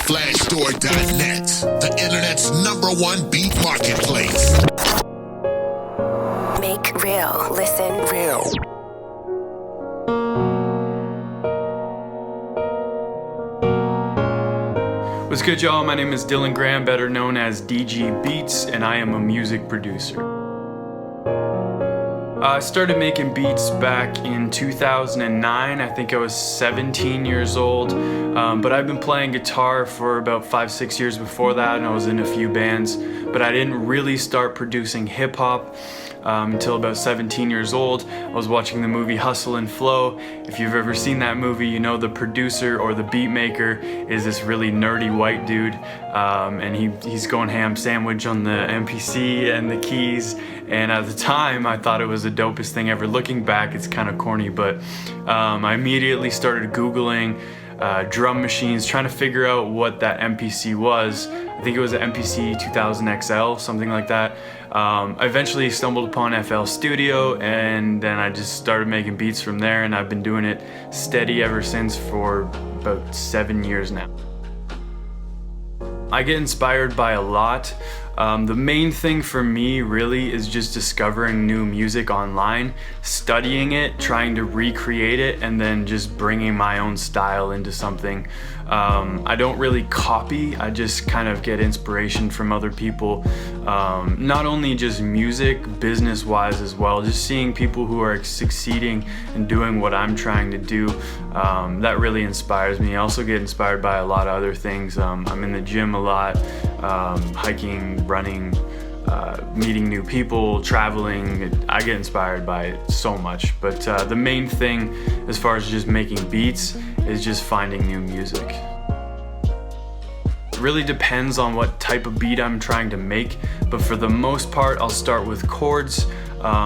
myFlashStore.net, the internet's #1 beat marketplace. Make real, listen real. What's good, y'all? My name is Dylan Graham, better known as DG Beats, and I am a music producer. I started making beats back in 2009. I think I was 17 years old, but I've been playing guitar for about 5-6 years before that, and I was in a few bands, but I didn't really start producing hip-hop until about 17 years old. I was watching the movie Hustle and Flow. If you've ever seen that movie, you know the producer or the beat maker is this really nerdy white dude, and he's going ham sandwich on the MPC and the keys, and at the time I thought it was the dopest thing ever. Looking back, it's kind of corny, but I immediately started Googling drum machines, trying to figure out what that MPC was. I think it was an MPC 2000 XL, something like that. I eventually stumbled upon FL Studio, and then I just started making beats from there, and I've been doing it steady ever since for about 7 years now. I get inspired by a lot. The main thing for me really is just discovering new music online, studying it, trying to recreate it, and then just bringing my own style into something. I don't really copy, I just kind of get inspiration from other people, not only just music, business-wise as well, just seeing people who are succeeding and doing what I'm trying to do. That really inspires me. I also get inspired by a lot of other things. I'm in the gym a lot, hiking, running, meeting new people, traveling. I get inspired by it so much, but the main thing as far as just making beats is just finding new music. It really depends on what type of beat I'm trying to make, but for the most part I'll start with chords,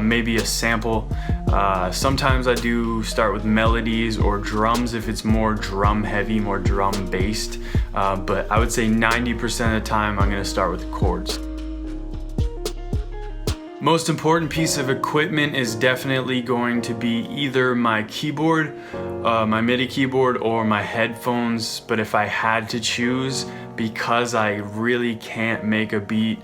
maybe a sample. Sometimes I do start with melodies or drums if it's more drum heavy, more drum based, but I would say 90% of the time I'm going to start with chords. Most important piece of equipment is definitely going to be either my keyboard, my MIDI keyboard, or my headphones. But if I had to choose, because I really can't make a beat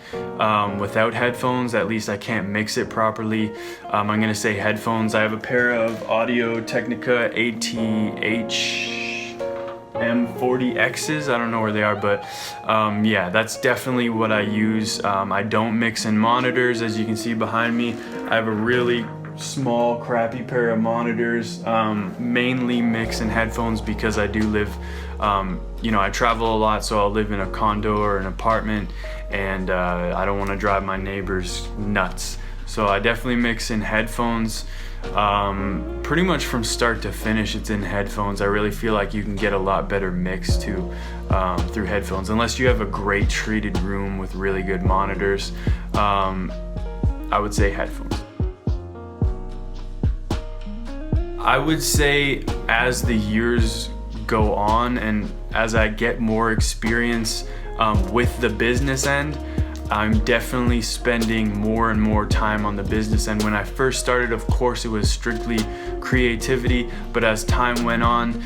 without headphones, at least I can't mix it properly, I'm gonna say headphones. I have a pair of Audio-Technica ATH M40Xs, I don't know where they are, but yeah, that's definitely what I use. I don't mix in monitors, as you can see behind me. I have a really small, crappy pair of monitors, mainly mix in headphones because I do live, I travel a lot, so I'll live in a condo or an apartment, and I don't want to drive my neighbors nuts. So I definitely mix in headphones. Pretty much from start to finish, it's in headphones. I really feel like you can get a lot better mix too through headphones, unless you have a great treated room with really good monitors. I would say headphones. I would say as the years go on and as I get more experience with the business end, I'm definitely spending more and more time on the business end. When I first started, of course, it was strictly creativity, but as time went on,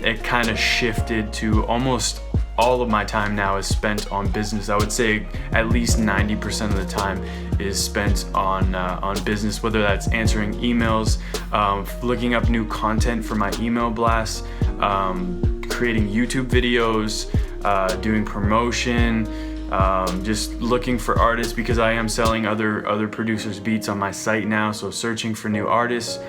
it kind of shifted to almost all of my time now is spent on business. I would say at least 90% of the time is spent on business, whether that's answering emails, looking up new content for my email blasts, creating YouTube videos, doing promotion, just looking for artists, because I am selling other producers' beats on my site now, so searching for new artists,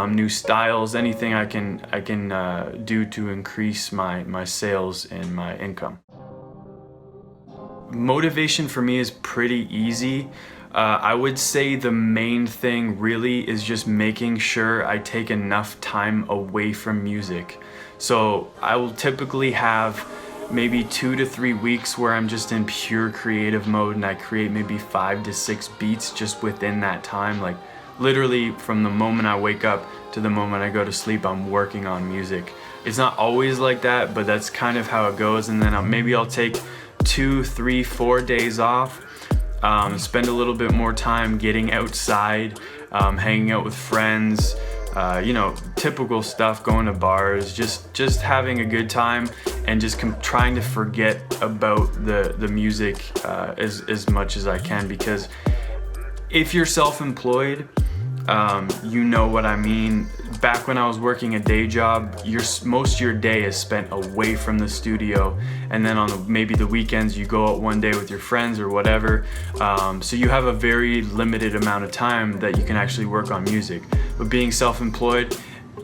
new styles, anything I can do to increase my sales and my income. Motivation for me is pretty easy. I would say the main thing really is just making sure I take enough time away from music. So I will typically have maybe 2 to 3 weeks where I'm just in pure creative mode, and I create maybe 5 to 6 beats just within that time. Like literally from the moment I wake up to the moment I go to sleep, I'm working on music. It's not always like that, but that's kind of how it goes. And then maybe I'll take 2, 3, 4 days off, spend a little bit more time getting outside, hanging out with friends, typical stuff, going to bars, just having a good time, and just trying to forget about the music as much as I can, because if you're self-employed, you know what I mean. Back when I was working a day job, most of your day is spent away from the studio, and then on maybe the weekends you go out one day with your friends or whatever. So you have a very limited amount of time that you can actually work on music. But being self-employed,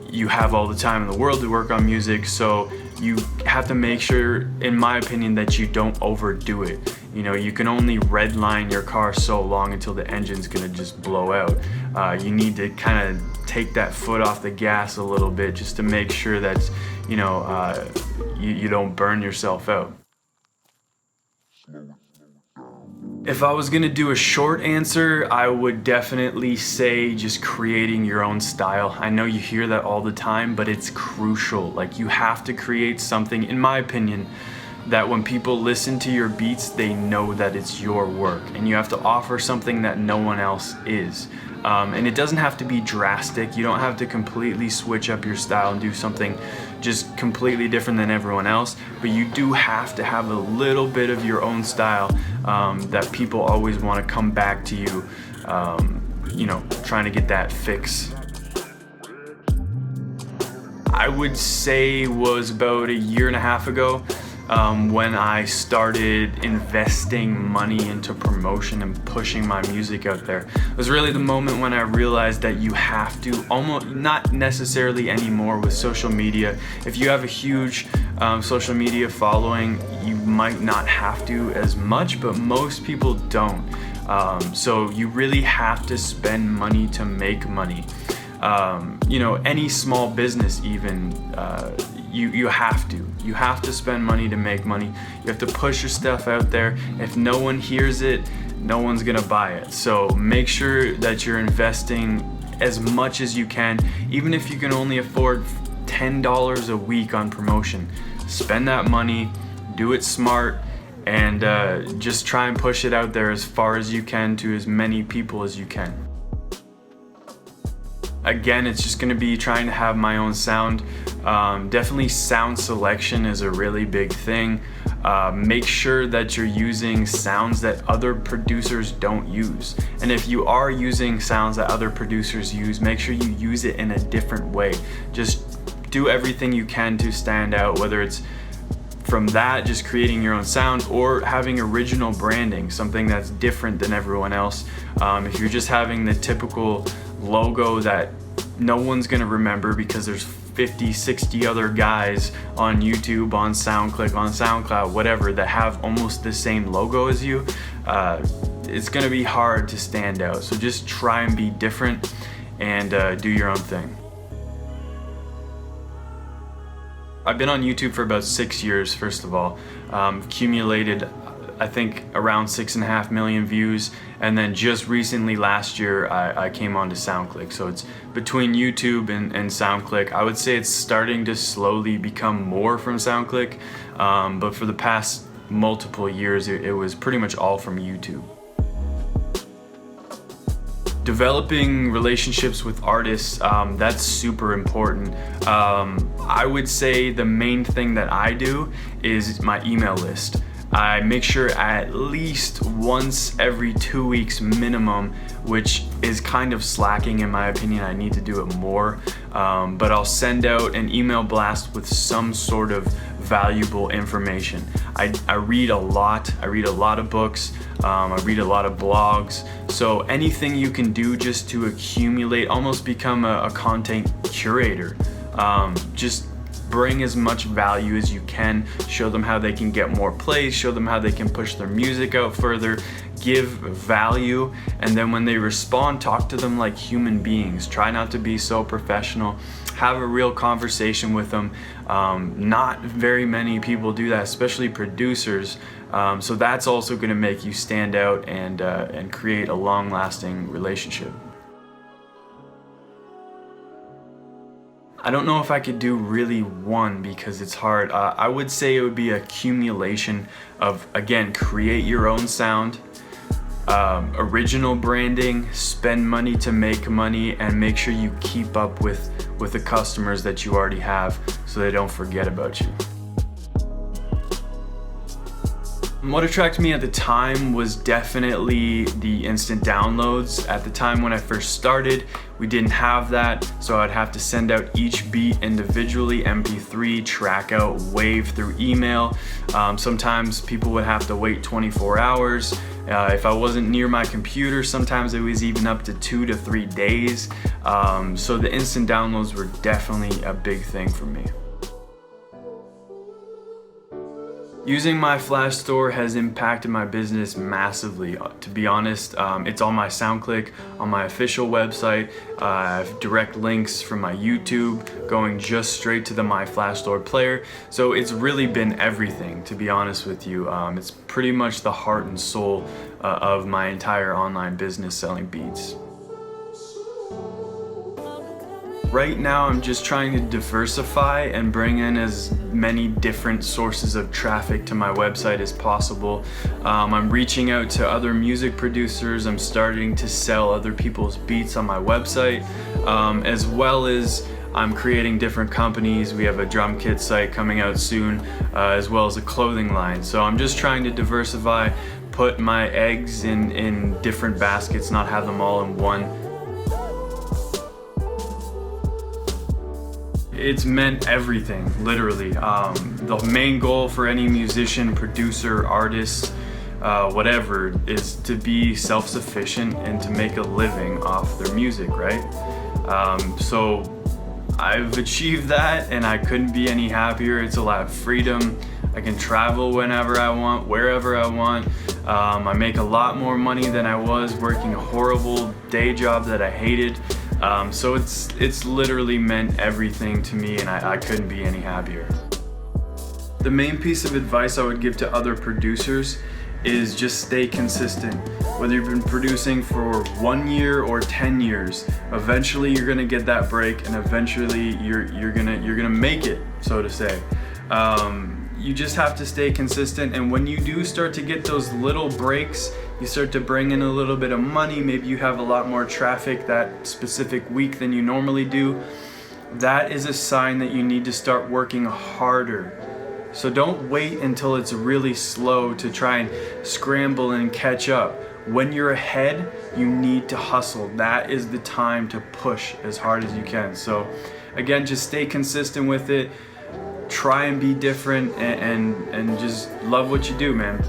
you have all the time in the world to work on music, so you have to make sure, in my opinion, that you don't overdo it. You can only redline your car so long until the engine's gonna just blow out. You need to kind of take that foot off the gas a little bit, just to make sure that you don't burn yourself out. If I was gonna do a short answer, I would definitely say just creating your own style. I know you hear that all the time, but it's crucial. Like, you have to create something, in my opinion, that when people listen to your beats, they know that it's your work, and you have to offer something that no one else is. And it doesn't have to be drastic. You don't have to completely switch up your style and do something just completely different than everyone else, but you do have to have a little bit of your own style that people always want to come back to you, trying to get that fix. I would say was about a year and a half ago, when I started investing money into promotion and pushing my music out there. It was really the moment when I realized that you have to, almost not necessarily anymore with social media. If you have a huge social media following, you might not have to as much, but most people don't. So you really have to spend money to make money. Any small business even, you have to spend money to make money. You have to push your stuff out there. If no one hears it, no one's gonna buy it. So make sure that you're investing as much as you can, even if you can only afford $10 a week on promotion. Spend that money, do it smart, and just try and push it out there as far as you can to as many people as you can. Again, it's just gonna be trying to have my own sound. Definitely sound selection is a really big thing. Make sure that you're using sounds that other producers don't use. And if you are using sounds that other producers use, make sure you use it in a different way. Just do everything you can to stand out, whether it's from that, just creating your own sound, or having original branding, something that's different than everyone else. If you're just having the typical logo that no one's gonna remember because there's 50, 60 other guys on YouTube, on Soundclick, on SoundCloud, whatever, that have almost the same logo as you, it's gonna be hard to stand out. So just try and be different and do your own thing. I've been on YouTube for about 6 years, first of all. Accumulated, I think, around 6.5 million views, and then just recently last year I came on to Soundclick. So it's between YouTube and Soundclick. I would say it's starting to slowly become more from Soundclick, but for the past multiple years it was pretty much all from YouTube. Developing relationships with artists, that's super important. I would say the main thing that I do is my email list. I make sure at least once every 2 weeks minimum, which is kind of slacking in my opinion. I need to do it more, but I'll send out an email blast with some sort of valuable information. I read a lot. I read a lot of books. I read a lot of blogs. So anything you can do just to accumulate, almost become a content curator. Just bring as much value as you can. Show them how they can get more plays. Show them how they can push their music out further. Give value, and then when they respond, talk to them like human beings. Try not to be so professional. Have a real conversation with them. Not very many people do that, especially producers. So that's also going to make you stand out and create a long-lasting relationship. I don't know if I could do really one because it's hard. I would say it would be accumulation of, again, create your own sound, original branding, spend money to make money, and make sure you keep up with the customers that you already have so they don't forget about you. What attracted me at the time was definitely the instant downloads. At the time when I first started, we didn't have that, so I'd have to send out each beat individually, MP3, track out, wave through email. Sometimes people would have to wait 24 hours. If I wasn't near my computer, sometimes it was even up to 2 to 3 days. So the instant downloads were definitely a big thing for me. Using myFlashStore has impacted my business massively. To be honest, it's on my Soundclick, on my official website. I have direct links from my YouTube going just straight to the myFlashStore player. So it's really been everything, to be honest with you. It's pretty much the heart and soul of my entire online business selling beats. Right now, I'm just trying to diversify and bring in as many different sources of traffic to my website as possible. I'm reaching out to other music producers. I'm starting to sell other people's beats on my website, as well as I'm creating different companies. We have a drum kit site coming out soon, as well as a clothing line. So I'm just trying to diversify, put my eggs in different baskets, not have them all in one. It's meant everything, literally. The main goal for any musician, producer, artist, whatever, is to be self-sufficient and to make a living off their music, right? So I've achieved that and I couldn't be any happier. It's a lot of freedom. I can travel whenever I want, wherever I want. I make a lot more money than I was working a horrible day job that I hated. So it's literally meant everything to me, and I couldn't be any happier. The main piece of advice I would give to other producers is just stay consistent. Whether you've been producing for 1 year or 10 years, eventually you're gonna get that break, and eventually you're gonna make it, so to say. You just have to stay consistent, and when you do start to get those little breaks, you start to bring in a little bit of money, maybe you have a lot more traffic that specific week than you normally do, that is a sign that you need to start working harder. So don't wait until it's really slow to try and scramble and catch up. When you're ahead, you need to hustle. That is the time to push as hard as you can. So again, just stay consistent with it. Try and be different and just love what you do, man.